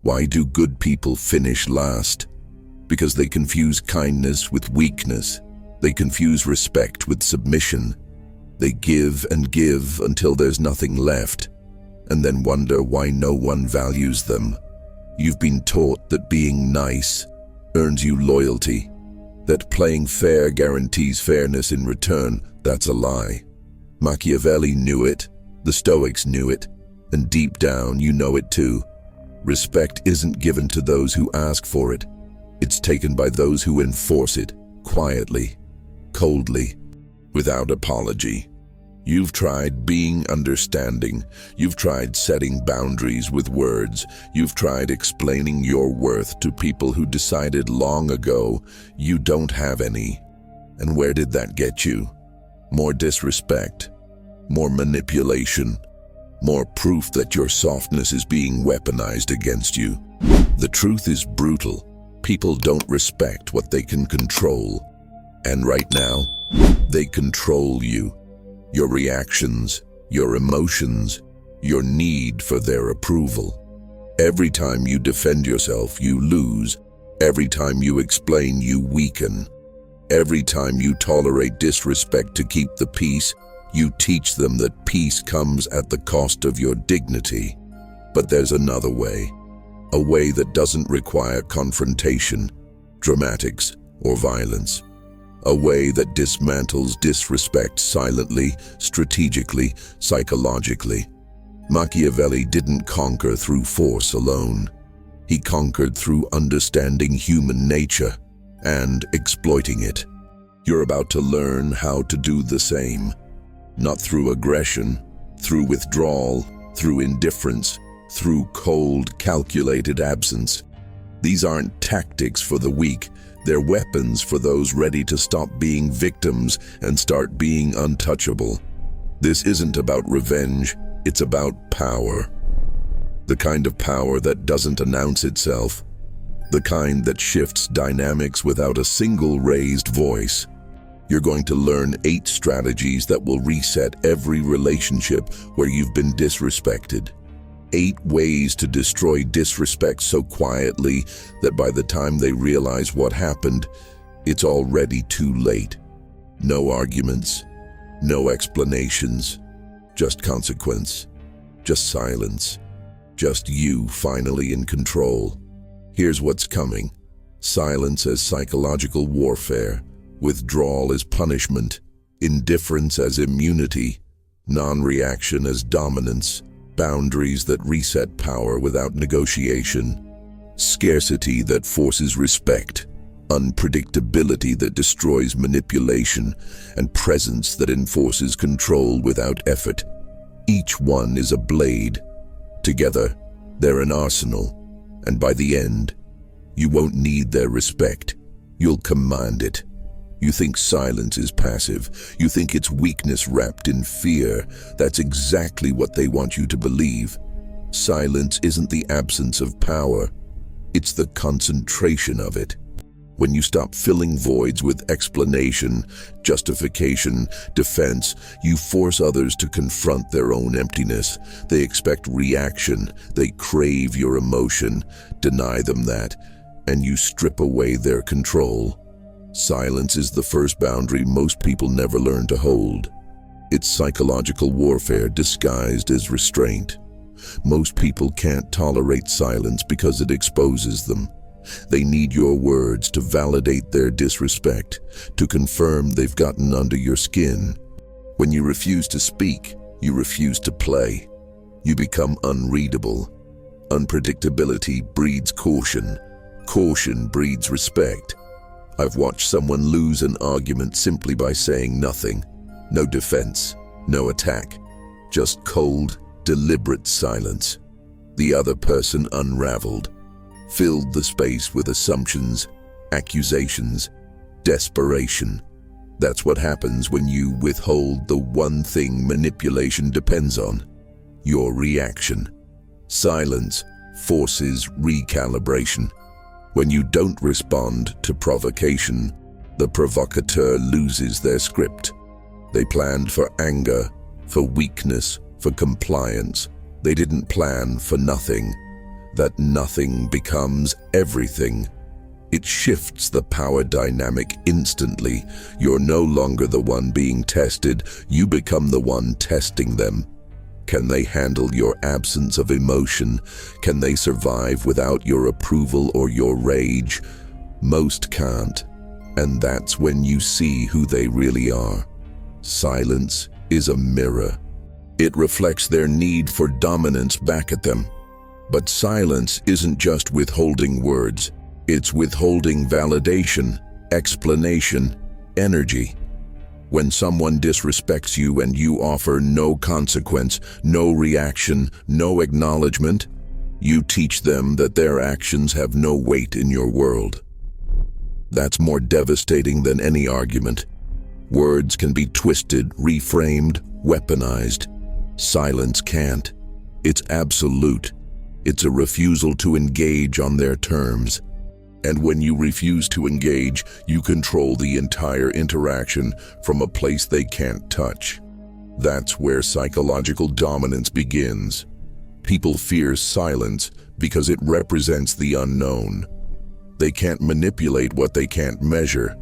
Why do good people finish last? Because they confuse kindness with weakness. They confuse respect with submission. They give and give until there's nothing left, and then wonder why no one values them. You've been taught that being nice earns you loyalty, that playing fair guarantees fairness in return. That's a lie. Machiavelli knew it, the Stoics knew it, and deep down you know it too. Respect isn't given to those who ask for it. It's taken by those who enforce it, quietly, coldly, without apology. You've tried being understanding. You've tried setting boundaries with words. You've tried explaining your worth to people who decided long ago you don't have any. And where did that get you? More disrespect, more manipulation, more proof that your softness is being weaponized against you. The truth is brutal. People don't respect what they can control. And right now, they control you. Your reactions, your emotions, your need for their approval. Every time you defend yourself, you lose. Every time you explain, you weaken. Every time you tolerate disrespect to keep the peace, you teach them that peace comes at the cost of your dignity. But there's another way, a way that doesn't require confrontation, dramatics, or violence. A way that dismantles disrespect silently, strategically, psychologically. Machiavelli didn't conquer through force alone. He conquered through understanding human nature and exploiting it. You're about to learn how to do the same. Not through aggression, through withdrawal, through indifference, through cold, calculated absence. These aren't tactics for the weak. They're weapons for those ready to stop being victims and start being untouchable. This isn't about revenge, it's about power. The kind of power that doesn't announce itself. The kind that shifts dynamics without a single raised voice. You're going to learn 8 strategies that will reset every relationship where you've been disrespected. 8 ways to destroy disrespect so quietly that by the time they realize what happened, it's already too late. No arguments, no explanations, just consequence, just silence, just you finally in control. Here's what's coming. Silence as psychological warfare, withdrawal as punishment, indifference as immunity, non-reaction as dominance, boundaries that reset power without negotiation, scarcity that forces respect, unpredictability that destroys manipulation, and presence that enforces control without effort. Each one is a blade. Together, they're an arsenal, and by the end, you won't need their respect. You'll command it. You think silence is passive. You think it's weakness wrapped in fear. That's exactly what they want you to believe. Silence isn't the absence of power. It's the concentration of it. When you stop filling voids with explanation, justification, defense, you force others to confront their own emptiness. They expect reaction. They crave your emotion. Deny them that, and you strip away their control. Silence is the first boundary most people never learn to hold. It's psychological warfare disguised as restraint. Most people can't tolerate silence because it exposes them. They need your words to validate their disrespect, to confirm they've gotten under your skin. When you refuse to speak, you refuse to play. You become unreadable. Unpredictability breeds caution. Caution breeds respect. I've watched someone lose an argument simply by saying nothing. No defense, no attack, just cold, deliberate silence. The other person unraveled, filled the space with assumptions, accusations, desperation. That's what happens when you withhold the one thing manipulation depends on: your reaction. Silence forces recalibration. When you don't respond to provocation, the provocateur loses their script. They planned for anger, for weakness, for compliance. They didn't plan for nothing. that nothing becomes everything. It shifts the power dynamic instantly. You're no longer the one being tested, you become the one testing them. Can they handle your absence of emotion? Can they survive without your approval or your rage? Most can't. And that's when you see who they really are. Silence is a mirror. It reflects their need for dominance back at them. But silence isn't just withholding words. It's withholding validation, explanation, energy. When someone disrespects you and you offer no consequence, no reaction, no acknowledgement, you teach them that their actions have no weight in your world. That's more devastating than any argument. Words can be twisted, reframed, weaponized. Silence can't. It's absolute. It's a refusal to engage on their terms. And when you refuse to engage, you control the entire interaction from a place they can't touch. That's where psychological dominance begins. People fear silence because it represents the unknown. They can't manipulate what they can't measure.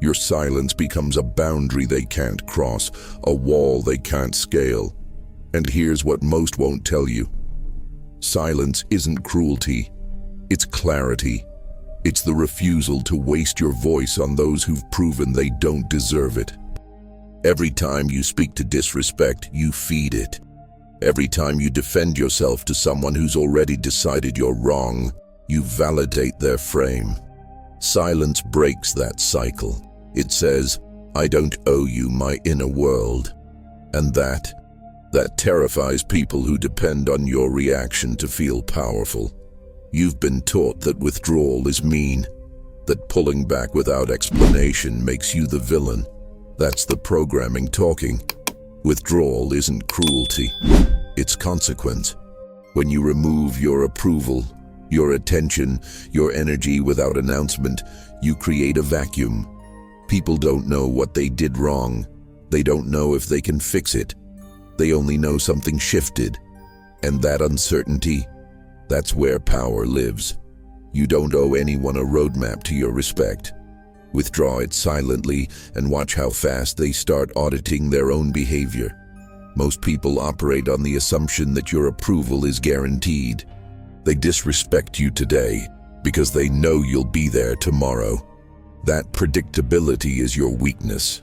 Your silence becomes a boundary they can't cross, a wall they can't scale. And here's what most won't tell you. Silence isn't cruelty, it's clarity. It's the refusal to waste your voice on those who've proven they don't deserve it. Every time you speak to disrespect, you feed it. Every time you defend yourself to someone who's already decided you're wrong, you validate their frame. Silence breaks that cycle. It says, I don't owe you my inner world. And that terrifies people who depend on your reaction to feel powerful. You've been taught that withdrawal is mean, that pulling back without explanation makes you the villain. That's the programming talking. Withdrawal isn't cruelty, it's consequence. When you remove your approval, your attention, your energy without announcement, you create a vacuum. People don't know what they did wrong. They don't know if they can fix it. They only know something shifted. And that uncertainty, that's where power lives. You don't owe anyone a roadmap to your respect. Withdraw it silently and watch how fast they start auditing their own behavior. Most people operate on the assumption that your approval is guaranteed. They disrespect you today because they know you'll be there tomorrow. That predictability is your weakness.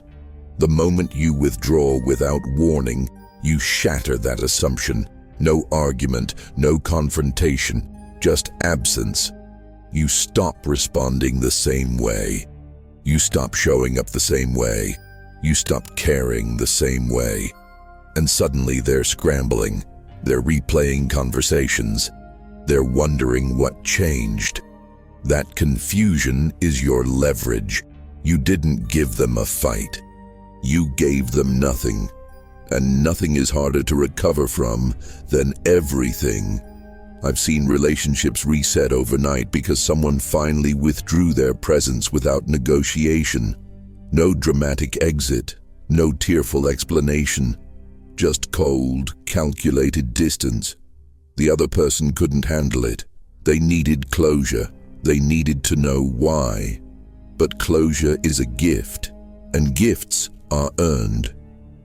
The moment you withdraw without warning, you shatter that assumption. No argument, no confrontation, just absence. You stop responding the same way. You stop showing up the same way. You stop caring the same way. And suddenly they're scrambling. They're replaying conversations. They're wondering what changed. That confusion is your leverage. You didn't give them a fight. You gave them nothing. And nothing is harder to recover from than everything. I've seen relationships reset overnight because someone finally withdrew their presence without negotiation. No dramatic exit, no tearful explanation, just cold, calculated distance. The other person couldn't handle it. They needed closure. They needed to know why. But closure is a gift, and gifts are earned.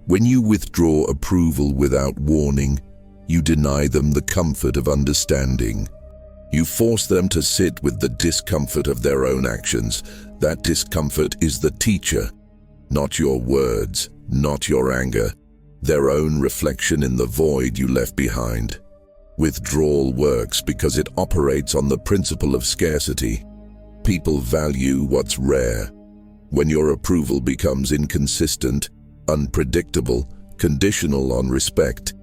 When you withdraw approval without warning, you deny them the comfort of understanding. You force them to sit with the discomfort of their own actions. That discomfort is the teacher, not your words, not your anger, their own reflection in the void you left behind. Withdrawal works because it operates on the principle of scarcity. People value what's rare. When your approval becomes inconsistent, unpredictable, conditional on respect,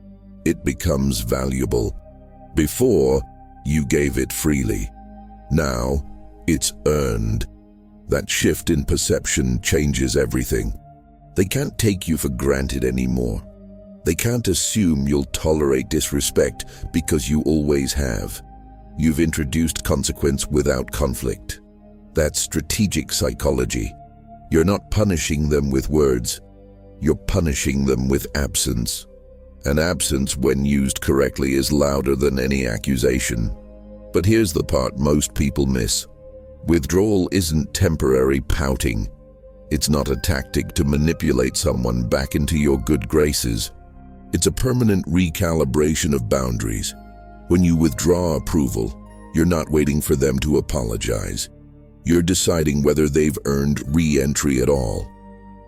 it becomes valuable. Before, you gave it freely. Now, it's earned. That shift in perception changes everything. They can't take you for granted anymore. They can't assume you'll tolerate disrespect because you always have. You've introduced consequence without conflict. That's strategic psychology. You're not punishing them with words. You're punishing them with absence. And absence, when used correctly, is louder than any accusation. But here's the part most people miss. Withdrawal isn't temporary pouting. It's not a tactic to manipulate someone back into your good graces. It's a permanent recalibration of boundaries. When you withdraw approval, you're not waiting for them to apologize. You're deciding whether they've earned re-entry at all.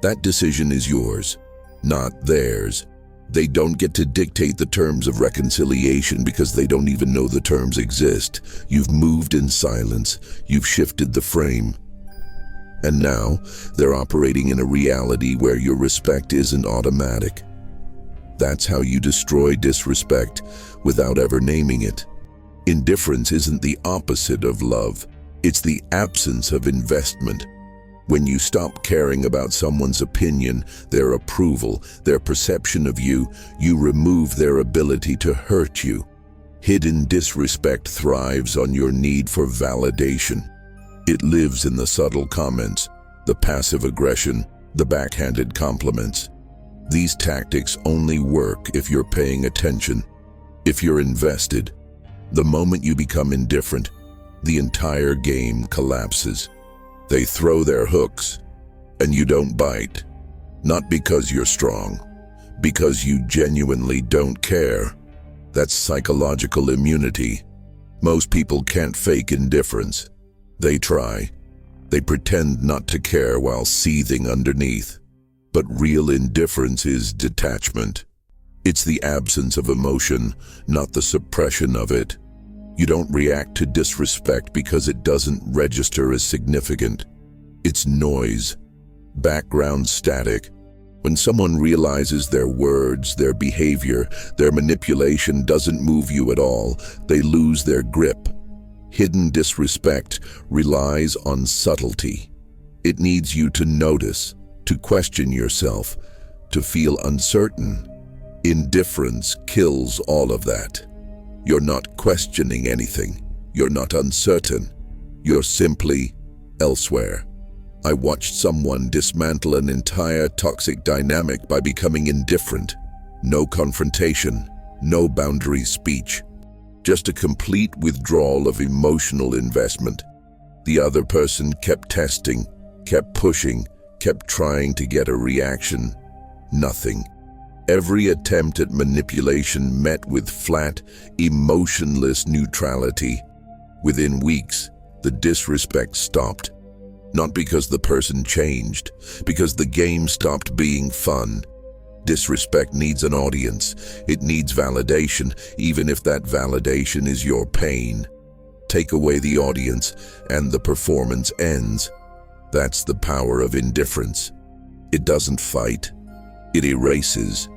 That decision is yours, not theirs. They don't get to dictate the terms of reconciliation because they don't even know the terms exist. You've moved in silence. You've shifted the frame. And now, they're operating in a reality where your respect isn't automatic. That's how you destroy disrespect without ever naming it. Indifference isn't the opposite of love. It's the absence of investment. When you stop caring about someone's opinion, their approval, their perception of you, you remove their ability to hurt you. Hidden disrespect thrives on your need for validation. It lives in the subtle comments, the passive aggression, the backhanded compliments. These tactics only work if you're paying attention, if you're invested. The moment you become indifferent, the entire game collapses. They throw their hooks, and you don't bite. Not because you're strong, because you genuinely don't care. That's psychological immunity. Most people can't fake indifference. They try. They pretend not to care while seething underneath. But real indifference is detachment. It's the absence of emotion, not the suppression of it. You don't react to disrespect because it doesn't register as significant. It's noise, background static. When someone realizes their words, their behavior, their manipulation doesn't move you at all, they lose their grip. Hidden disrespect relies on subtlety. It needs you to notice, to question yourself, to feel uncertain. Indifference kills all of that. You're not questioning anything. You're not uncertain. You're simply elsewhere. I watched someone dismantle an entire toxic dynamic by becoming indifferent. No confrontation, no boundary speech. Just a complete withdrawal of emotional investment. The other person kept testing, kept pushing, kept trying to get a reaction. Nothing. Every attempt at manipulation met with flat, emotionless neutrality. Within weeks, the disrespect stopped. Not because the person changed, because the game stopped being fun. Disrespect needs an audience. It needs validation, even if that validation is your pain. Take away the audience, and the performance ends. That's the power of indifference. It doesn't fight. It erases.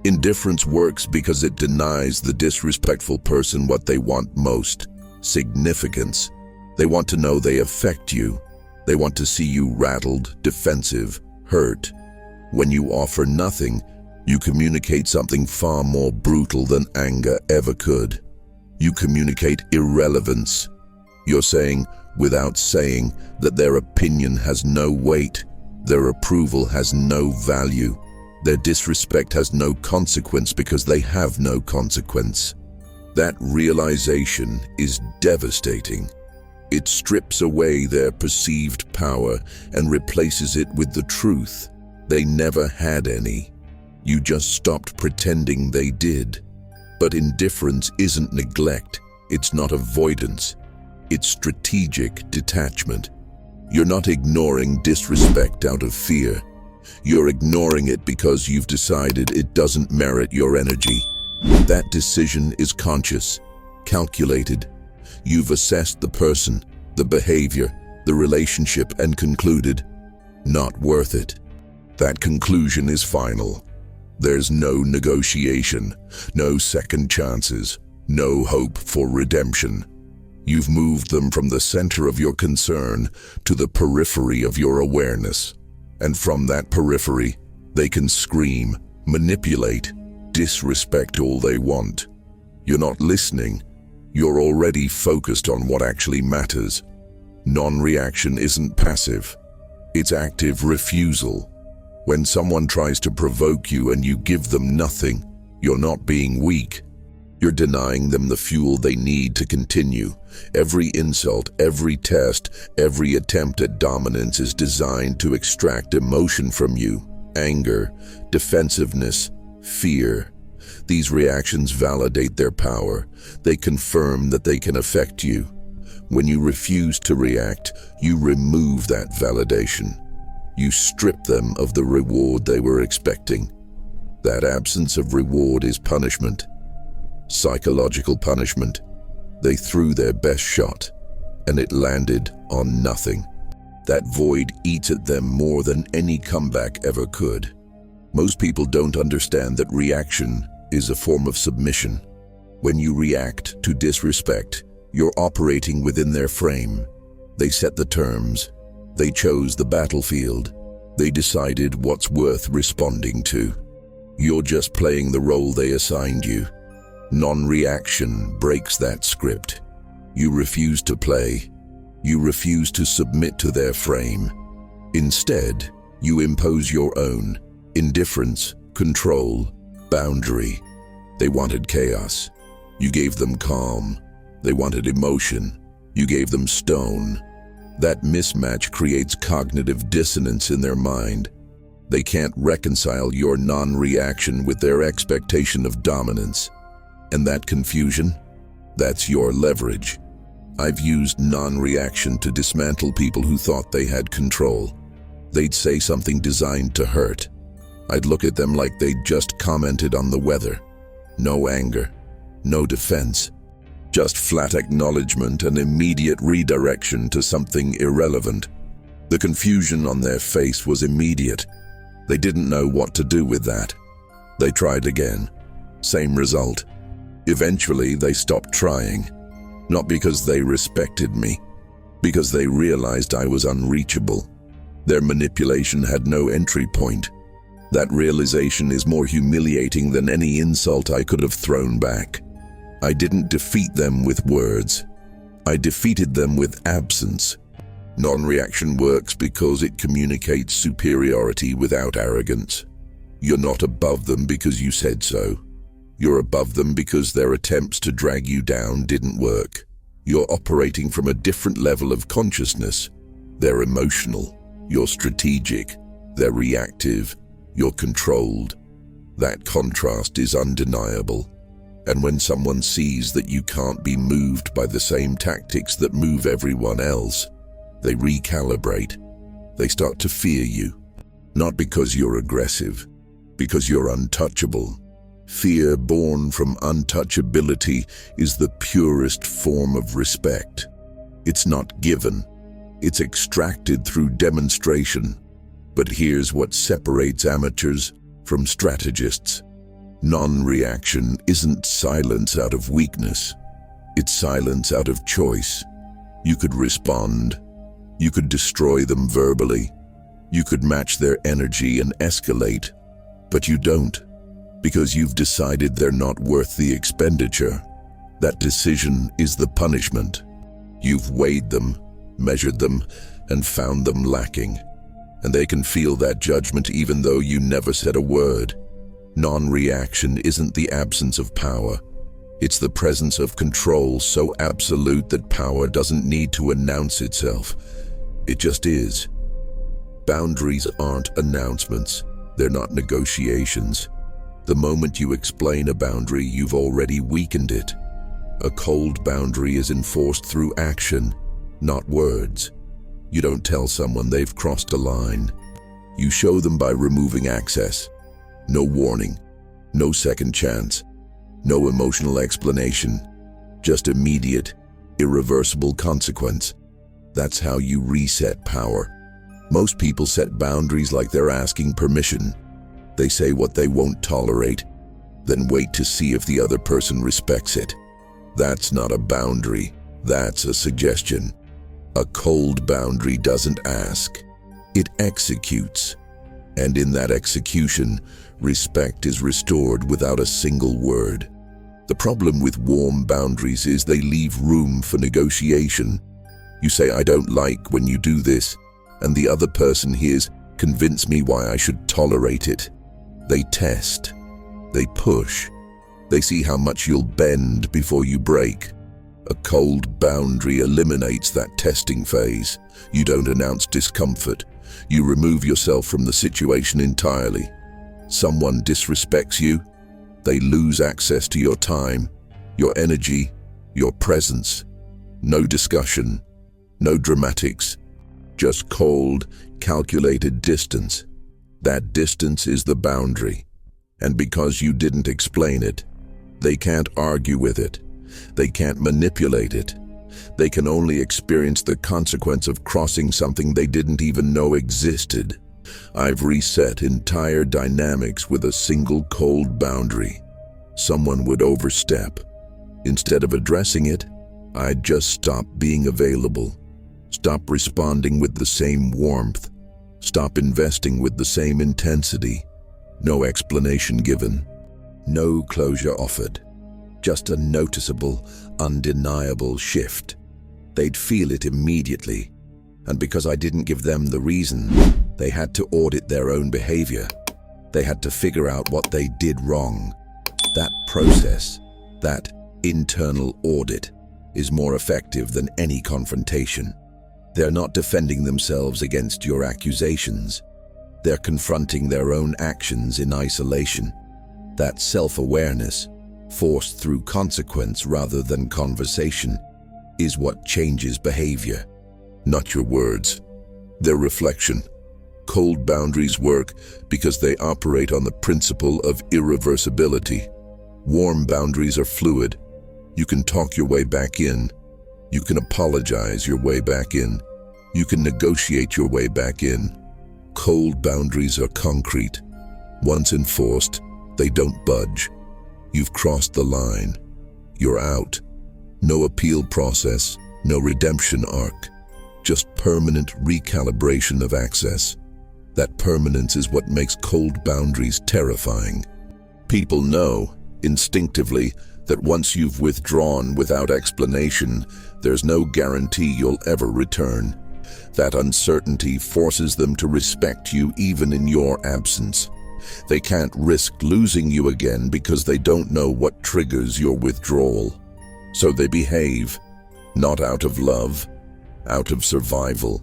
Indifference works because it denies the disrespectful person what they want most: significance. They want to know they affect you. They want to see you rattled, defensive, hurt. When you offer nothing, you communicate something far more brutal than anger ever could. You communicate irrelevance. You're saying, without saying, that their opinion has no weight, their approval has no value, their disrespect has no consequence because they have no consequence. That realization is devastating. It strips away their perceived power and replaces it with the truth. They never had any. You just stopped pretending they did. But indifference isn't neglect. It's not avoidance. It's strategic detachment. You're not ignoring disrespect out of fear. You're ignoring it because you've decided it doesn't merit your energy. That decision is conscious, calculated. You've assessed the person, the behavior, the relationship, and concluded, not worth it. That conclusion is final. There's no negotiation, no second chances, no hope for redemption. You've moved them from the center of your concern to the periphery of your awareness. And from that periphery, they can scream, manipulate, disrespect all they want. You're not listening. You're already focused on what actually matters. Non-reaction isn't passive. It's active refusal. When someone tries to provoke you and you give them nothing, you're not being weak. You're denying them the fuel they need to continue. Every insult, every test, every attempt at dominance is designed to extract emotion from you. Anger, defensiveness, fear. These reactions validate their power. They confirm that they can affect you. When you refuse to react, you remove that validation. You strip them of the reward they were expecting. That absence of reward is punishment. Psychological punishment. They threw their best shot, and it landed on nothing. That void eats at them more than any comeback ever could. Most people don't understand that reaction is a form of submission. When you react to disrespect, you're operating within their frame. They set the terms. They chose the battlefield. They decided what's worth responding to. You're just playing the role they assigned you. Non-reaction breaks that script. You refuse to play. You refuse to submit to their frame. Instead, you impose your own indifference, control, boundary. They wanted chaos. You gave them calm. They wanted emotion. You gave them stone. That mismatch creates cognitive dissonance in their mind. They can't reconcile your non-reaction with their expectation of dominance. And that confusion? That's your leverage. I've used non-reaction to dismantle people who thought they had control. They'd say something designed to hurt. I'd look at them like they'd just commented on the weather. No anger, no defense, just flat acknowledgement and immediate redirection to something irrelevant. The confusion on their face was immediate. They didn't know what to do with that. They tried again. Same result. Eventually, they stopped trying. Not because they respected me, because they realized I was unreachable. Their manipulation had no entry point. That realization is more humiliating than any insult I could have thrown back. I didn't defeat them with words. I defeated them with absence. Non-reaction works because it communicates superiority without arrogance. You're not above them because you said so. You're above them because their attempts to drag you down didn't work. You're operating from a different level of consciousness. They're emotional. You're strategic. They're reactive. You're controlled. That contrast is undeniable. And when someone sees that you can't be moved by the same tactics that move everyone else, they recalibrate. They start to fear you. Not because you're aggressive, because you're untouchable. Fear born from untouchability is the purest form of respect. It's not given. It's extracted through demonstration. But here's what separates amateurs from strategists. Non-reaction isn't silence out of weakness. It's silence out of choice. You could respond. You could destroy them verbally. You could match their energy and escalate. But you don't. Because you've decided they're not worth the expenditure. That decision is the punishment. You've weighed them, measured them, and found them lacking. And they can feel that judgment even though you never said a word. Non-reaction isn't the absence of power. It's the presence of control so absolute that power doesn't need to announce itself. It just is. Boundaries aren't announcements. They're not negotiations. The moment you explain a boundary, you've already weakened it. A cold boundary is enforced through action, not words. You don't tell someone they've crossed a line. You show them by removing access. No warning, no second chance, no emotional explanation, just immediate, irreversible consequence. That's how you reset power. Most people set boundaries like they're asking permission. They say what they won't tolerate, then wait to see if the other person respects it. That's not a boundary, that's a suggestion. A cold boundary doesn't ask, it executes. And in that execution, respect is restored without a single word. The problem with warm boundaries is they leave room for negotiation. You say, I don't like when you do this, and the other person hears, convince me why I should tolerate it. They test, they push, They see how much you'll bend before you break. A cold boundary eliminates that testing phase. You don't announce discomfort. You remove yourself from the situation entirely. Someone disrespects you, they lose access to your time, your energy, your presence. No discussion, no dramatics, just cold, calculated distance. That distance is the boundary. And because you didn't explain it, they can't argue with it. They can't manipulate it. They can only experience the consequence of crossing something they didn't even know existed. I've reset entire dynamics with a single cold boundary. Someone would overstep. Instead of addressing it, I'd just stop being available. Stop responding with the same warmth. Stop investing with the same intensity. No explanation given. No closure offered. Just a noticeable, undeniable shift. They'd feel it immediately. And because I didn't give them the reason, they had to audit their own behavior. They had to figure out what they did wrong. That process, that internal audit, is more effective than any confrontation. They're not defending themselves against your accusations. They're confronting their own actions in isolation. That self-awareness, forced through consequence rather than conversation, is what changes behavior. Not your words, their reflection. Cold boundaries work because they operate on the principle of irreversibility. Warm boundaries are fluid. You can talk your way back in. You can apologize your way back in. You can negotiate your way back in. Cold boundaries are concrete. Once enforced, they don't budge. You've crossed the line. You're out. No appeal process, no redemption arc. Just permanent recalibration of access. That permanence is what makes cold boundaries terrifying. People know, instinctively, that once you've withdrawn without explanation, there's no guarantee you'll ever return. That uncertainty forces them to respect you even in your absence. They can't risk losing you again because they don't know what triggers your withdrawal. So they behave, not out of love, out of survival.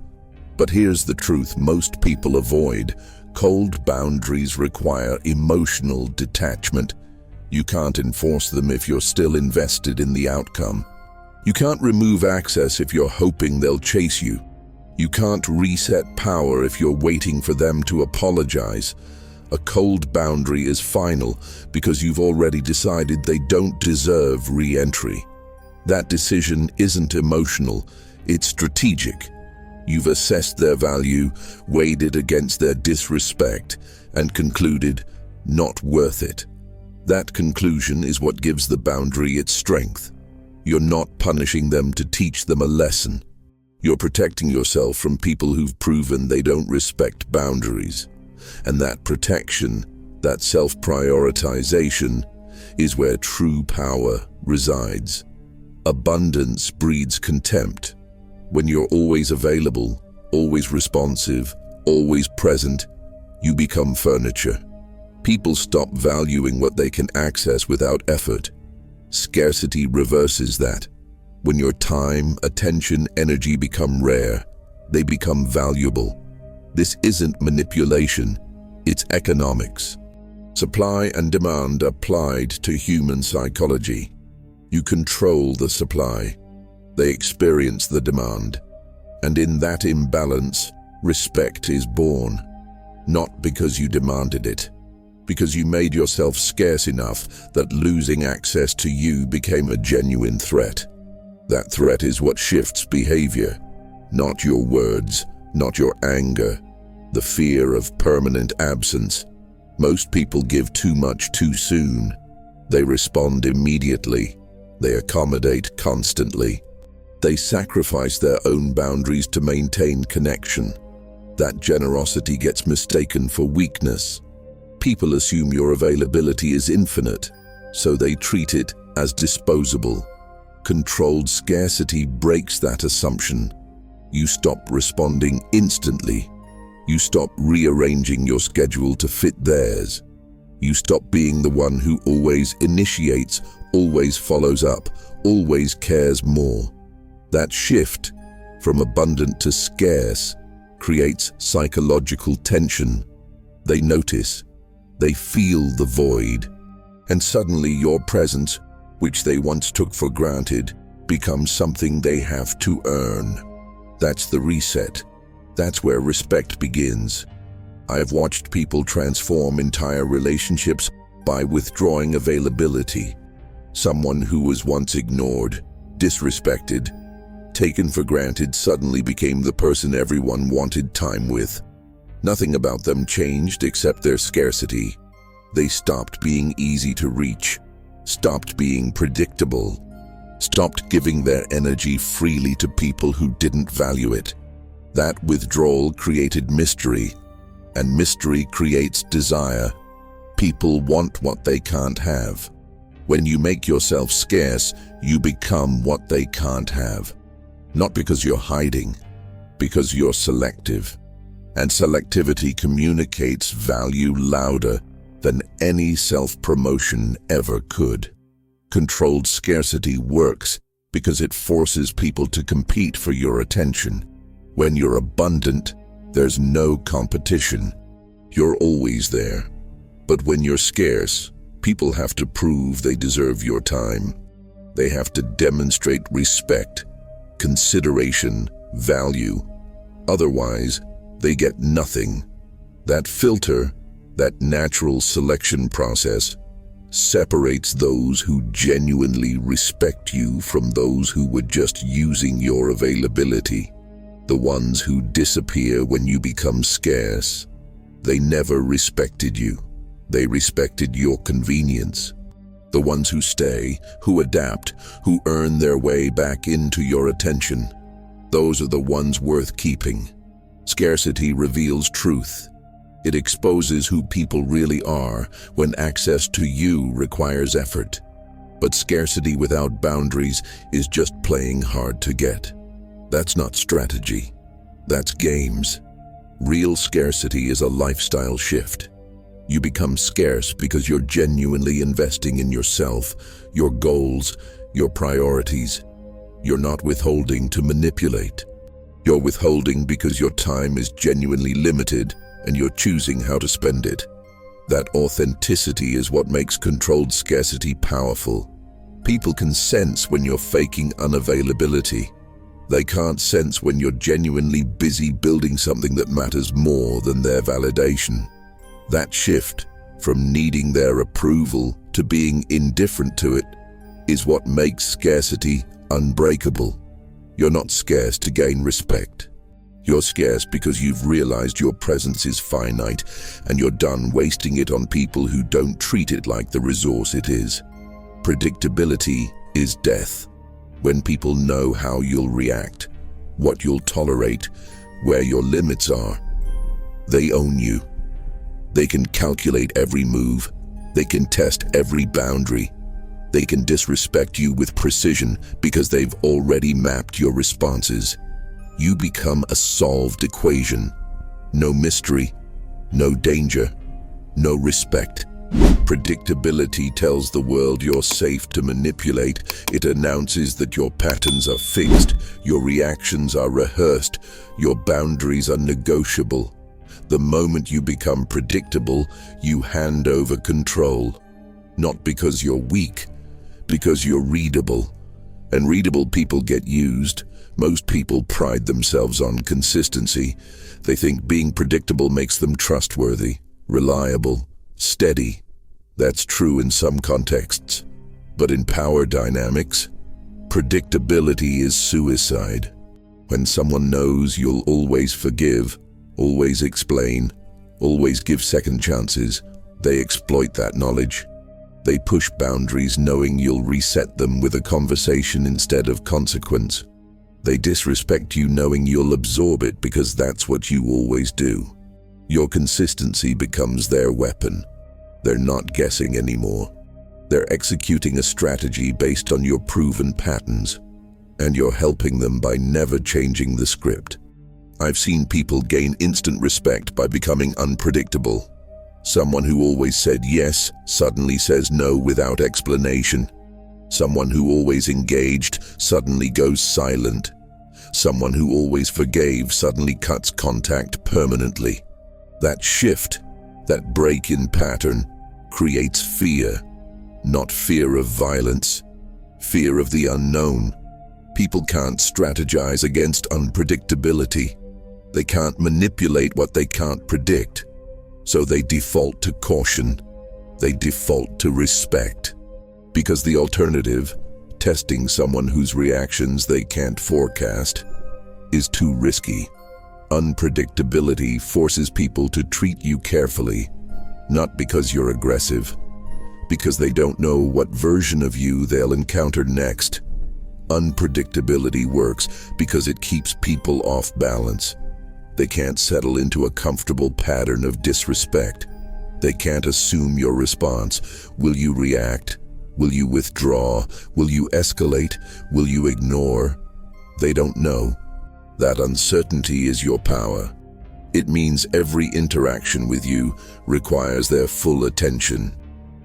But here's the truth most people avoid. Cold boundaries require emotional detachment. You can't enforce them if you're still invested in the outcome. You can't remove access if you're hoping they'll chase you. You can't reset power if you're waiting for them to apologize. A cold boundary is final because you've already decided they don't deserve re-entry. That decision isn't emotional, it's strategic. You've assessed their value, weighed it against their disrespect, and concluded, not worth it. That conclusion is what gives the boundary its strength. You're not punishing them to teach them a lesson. You're protecting yourself from people who've proven they don't respect boundaries. And that protection, that self-prioritization, is where true power resides. Abundance breeds contempt. When you're always available, always responsive, always present, you become furniture. People stop valuing what they can access without effort. Scarcity reverses that. When your time, attention, energy become rare, they become valuable. This isn't manipulation, it's economics. Supply and demand applied to human psychology. You control the supply. They experience the demand. And in that imbalance, respect is born. Not because you demanded it, because you made yourself scarce enough that losing access to you became a genuine threat. That threat is what shifts behavior, not your words, not your anger, the fear of permanent absence. Most people give too much too soon. They respond immediately. They accommodate constantly. They sacrifice their own boundaries to maintain connection. That generosity gets mistaken for weakness. People assume your availability is infinite, so they treat it as disposable. Controlled scarcity breaks that assumption. You stop responding instantly. You stop rearranging your schedule to fit theirs. You stop being the one who always initiates, always follows up, always cares more. That shift from abundant to scarce creates psychological tension. They notice, they feel the void, and suddenly your presence, which they once took for granted, becomes something they have to earn. That's the reset. That's where respect begins. I have watched people transform entire relationships by withdrawing availability. Someone who was once ignored, disrespected, taken for granted suddenly became the person everyone wanted time with. Nothing about them changed except their scarcity. They stopped being easy to reach, stopped being predictable, stopped giving their energy freely to people who didn't value it. That withdrawal created mystery, and mystery creates desire. People want what they can't have. When you make yourself scarce, you become what they can't have. Not because you're hiding, because you're selective. And selectivity communicates value louder than any self-promotion ever could. Controlled scarcity works because it forces people to compete for your attention. When you're abundant, there's no competition. You're always there. But when you're scarce, people have to prove they deserve your time. They have to demonstrate respect, consideration, value. Otherwise, they get nothing. That filter, that natural selection process, separates those who genuinely respect you from those who were just using your availability. The ones who disappear when you become scarce, they never respected you. They respected your convenience. The ones who stay, who adapt, who earn their way back into your attention, those are the ones worth keeping. Scarcity reveals truth. It exposes who people really are when access to you requires effort. But scarcity without boundaries is just playing hard to get. That's not strategy. That's games. Real scarcity is a lifestyle shift. You become scarce because you're genuinely investing in yourself, your goals, your priorities. You're not withholding to manipulate. You're withholding because your time is genuinely limited and you're choosing how to spend it. That authenticity is what makes controlled scarcity powerful. People can sense when you're faking unavailability. They can't sense when you're genuinely busy building something that matters more than their validation. That shift from needing their approval to being indifferent to it is what makes scarcity unbreakable. You're not scarce to gain respect. You're scarce because you've realized your presence is finite and you're done wasting it on people who don't treat it like the resource it is. Predictability is death. When people know how you'll react, what you'll tolerate, where your limits are, they own you. They can calculate every move. They can test every boundary. They can disrespect you with precision because they've already mapped your responses. You become a solved equation. No mystery, no danger, no respect. Predictability tells the world you're safe to manipulate. It announces that your patterns are fixed, your reactions are rehearsed, your boundaries are negotiable. The moment you become predictable, you hand over control. Not because you're weak, because you're readable. And readable people get used. Most people pride themselves on consistency. They think being predictable makes them trustworthy, reliable, steady. That's true in some contexts. But in power dynamics, predictability is suicide. When someone knows you'll always forgive, always explain, always give second chances, they exploit that knowledge. They push boundaries knowing you'll reset them with a conversation instead of consequence. They disrespect you knowing you'll absorb it because that's what you always do. Your consistency becomes their weapon. They're not guessing anymore. They're executing a strategy based on your proven patterns, and you're helping them by never changing the script. I've seen people gain instant respect by becoming unpredictable. Someone who always said yes suddenly says no without explanation. Someone who always engaged suddenly goes silent. Someone who always forgave suddenly cuts contact permanently. That shift, that break in pattern, creates fear. Not fear of violence, fear of the unknown. People can't strategize against unpredictability. They can't manipulate what they can't predict. So they default to caution. They default to respect. Because the alternative, testing someone whose reactions they can't forecast, is too risky. Unpredictability forces people to treat you carefully, not because you're aggressive, because they don't know what version of you they'll encounter next. Unpredictability works because it keeps people off balance. They can't settle into a comfortable pattern of disrespect. They can't assume your response. Will you react? Will you withdraw? Will you escalate? Will you ignore? They don't know. That uncertainty is your power. It means every interaction with you requires their full attention.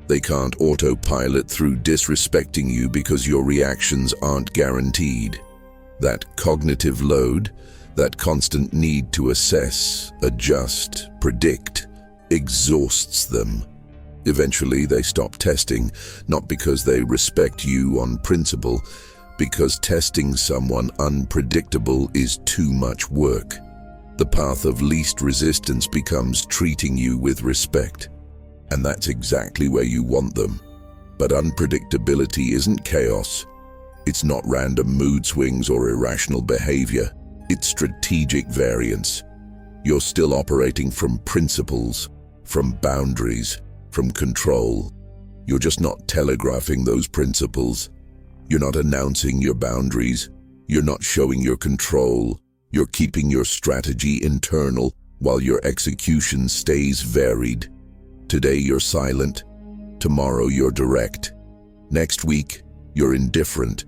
They can't autopilot through disrespecting you because your reactions aren't guaranteed. That cognitive load, that constant need to assess, adjust, predict, exhausts them. Eventually, they stop testing, not because they respect you on principle, because testing someone unpredictable is too much work. The path of least resistance becomes treating you with respect. And that's exactly where you want them. But unpredictability isn't chaos. It's not random mood swings or irrational behavior. It's strategic variance. You're still operating from principles, from boundaries, from control. You're just not telegraphing those principles. You're not announcing your boundaries. You're not showing your control. You're keeping your strategy internal while your execution stays varied. Today you're silent. Tomorrow you're direct. Next week, you're indifferent.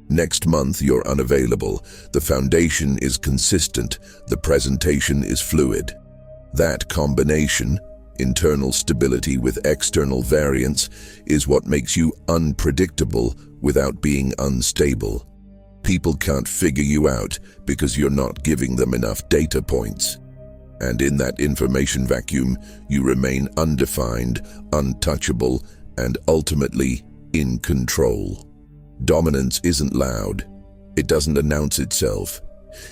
Next month you're unavailable. The foundation is consistent. The presentation is fluid. That combination, internal stability with external variance, is what makes you unpredictable without being unstable. People can't figure you out because you're not giving them enough data points. And in that information vacuum, you remain undefined, untouchable, and ultimately in control. Dominance isn't loud. It doesn't announce itself.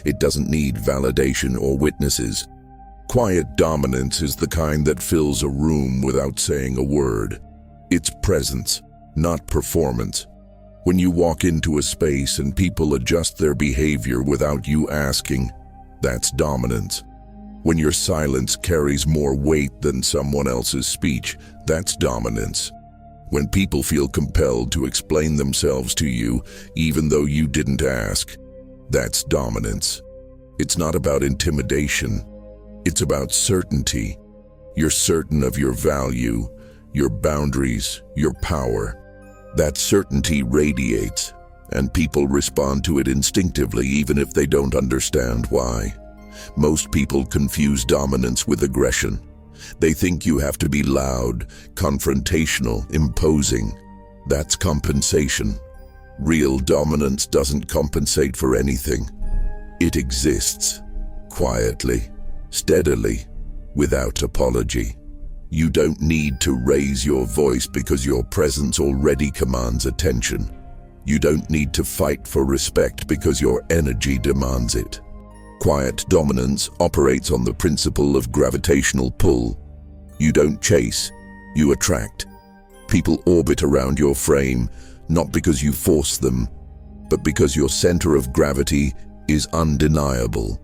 It doesn't need validation or witnesses. Quiet dominance is the kind that fills a room without saying a word. It's presence, not performance. When you walk into a space and people adjust their behavior without you asking, that's dominance. When your silence carries more weight than someone else's speech, that's dominance. When people feel compelled to explain themselves to you, even though you didn't ask, that's dominance. It's not about intimidation. It's about certainty. You're certain of your value, your boundaries, your power. That certainty radiates, and people respond to it instinctively even if they don't understand why. Most people confuse dominance with aggression. They think you have to be loud, confrontational, imposing. That's compensation. Real dominance doesn't compensate for anything. It exists, quietly, steadily, without apology. You don't need to raise your voice because your presence already commands attention. You don't need to fight for respect because your energy demands it. Quiet dominance operates on the principle of gravitational pull. You don't chase, you attract. People orbit around your frame, not because you force them, but because your center of gravity is undeniable.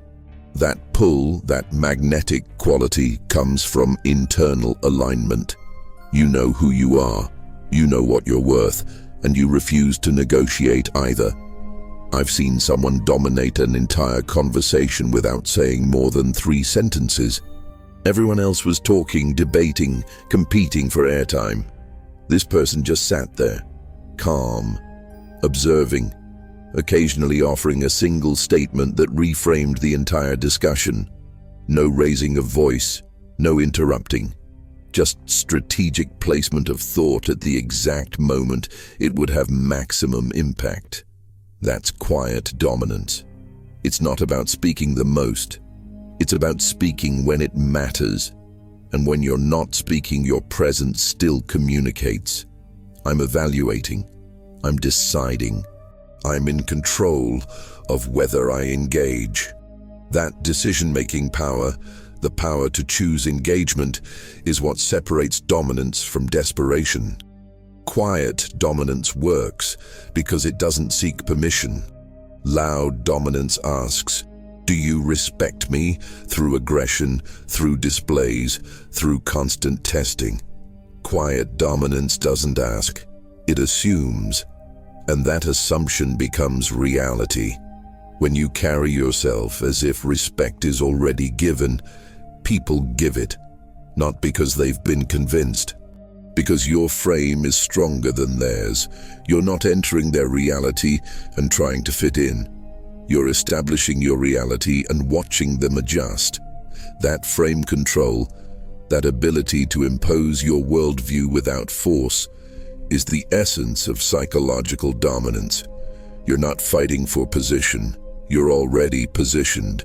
That pull, that magnetic quality, comes from internal alignment. You know who you are, you know what you're worth, and you refuse to negotiate either. I've seen someone dominate an entire conversation without saying more than 3 sentences. Everyone else was talking, debating, competing for airtime. This person just sat there, calm, observing, occasionally offering a single statement that reframed the entire discussion. No raising of voice, no interrupting. just strategic placement of thought at the exact moment it would have maximum impact. That's quiet dominance. It's not about speaking the most. It's about speaking when it matters. And when you're not speaking, your presence still communicates. I'm evaluating. I'm deciding. I'm in control of whether I engage. That decision-making power, the power to choose engagement, is what separates dominance from desperation. Quiet dominance works because it doesn't seek permission. Loud dominance asks, "Do you respect me?" through aggression, through displays, through constant testing. Quiet dominance doesn't ask, it assumes, and that assumption becomes reality. When you carry yourself as if respect is already given, people give it, not because they've been convinced. Because your frame is stronger than theirs. You're not entering their reality and trying to fit in. You're establishing your reality and watching them adjust. That frame control, that ability to impose your worldview without force, is the essence of psychological dominance. You're not fighting for position. You're already positioned,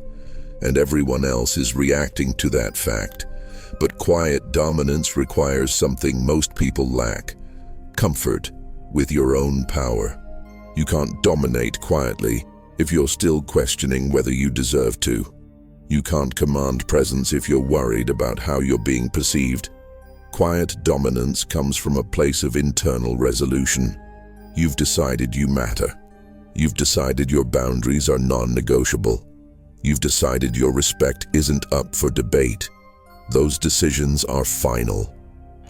and everyone else is reacting to that fact. But quiet dominance requires something most people lack: comfort with your own power. You can't dominate quietly if you're still questioning whether you deserve to. You can't command presence if you're worried about how you're being perceived. Quiet dominance comes from a place of internal resolution. You've decided you matter. You've decided your boundaries are non-negotiable. You've decided your respect isn't up for debate. Those decisions are final.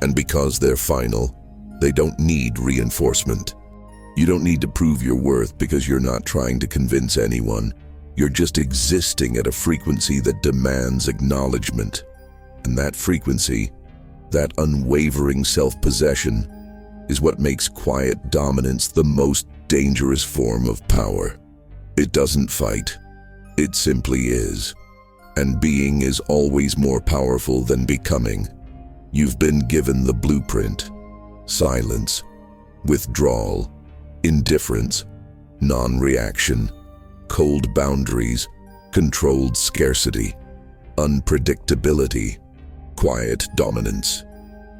And because they're final, they don't need reinforcement. You don't need to prove your worth because you're not trying to convince anyone. You're just existing at a frequency that demands acknowledgement. And that frequency, that unwavering self-possession, is what makes quiet dominance the most dangerous form of power. It doesn't fight. It simply is. And being is always more powerful than becoming. You've been given the blueprint: silence, withdrawal, indifference, non-reaction, cold boundaries, controlled scarcity, unpredictability, quiet dominance.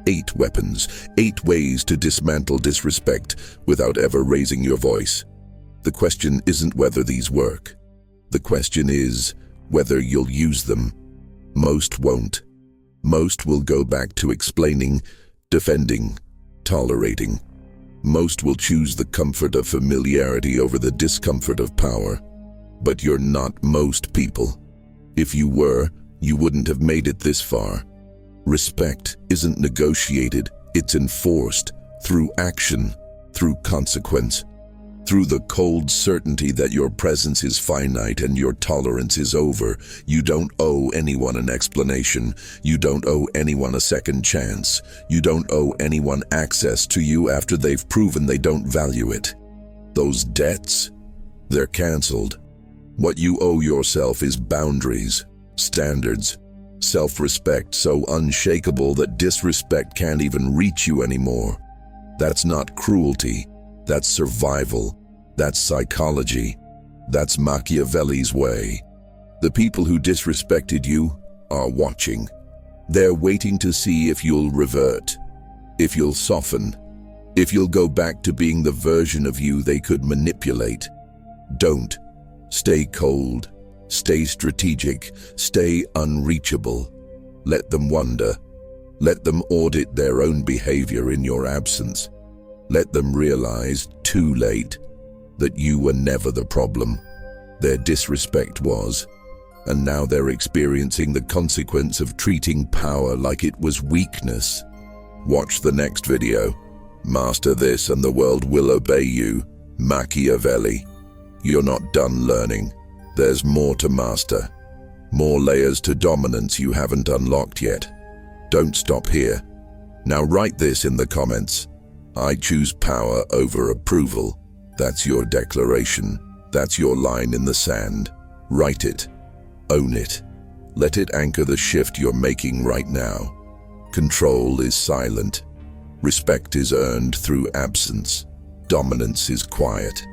8 weapons, 8 ways to dismantle disrespect without ever raising your voice. The question isn't whether these work. The question is whether you'll use them. Most won't. Most will go back to explaining, defending, tolerating. Most will choose the comfort of familiarity over the discomfort of power. But you're not most people. If you were, you wouldn't have made it this far. Respect isn't negotiated, it's enforced through action, through consequence, through the cold certainty that your presence is finite and your tolerance is over. You don't owe anyone an explanation. You don't owe anyone a second chance. You don't owe anyone access to you after they've proven they don't value it. Those debts, they're canceled. What you owe yourself is boundaries, standards, self-respect so unshakable that disrespect can't even reach you anymore. That's not cruelty. That's survival. That's psychology. That's Machiavelli's way. The people who disrespected you are watching. They're waiting to see if you'll revert, if you'll soften, if you'll go back to being the version of you they could manipulate. Don't. Stay cold. Stay strategic. Stay unreachable. Let them wonder. Let them audit their own behavior in your absence. Let them realize, too late, that you were never the problem. Their disrespect was, and now they're experiencing the consequence of treating power like it was weakness. Watch the next video. Master this and the world will obey you. Machiavelli. You're not done learning. There's more to master. More layers to dominance you haven't unlocked yet. Don't stop here. Now write this in the comments. I choose power over approval. That's your declaration. That's your line in the sand. Write it. Own it. Let it anchor the shift you're making right now. Control is silent. Respect is earned through absence. Dominance is quiet.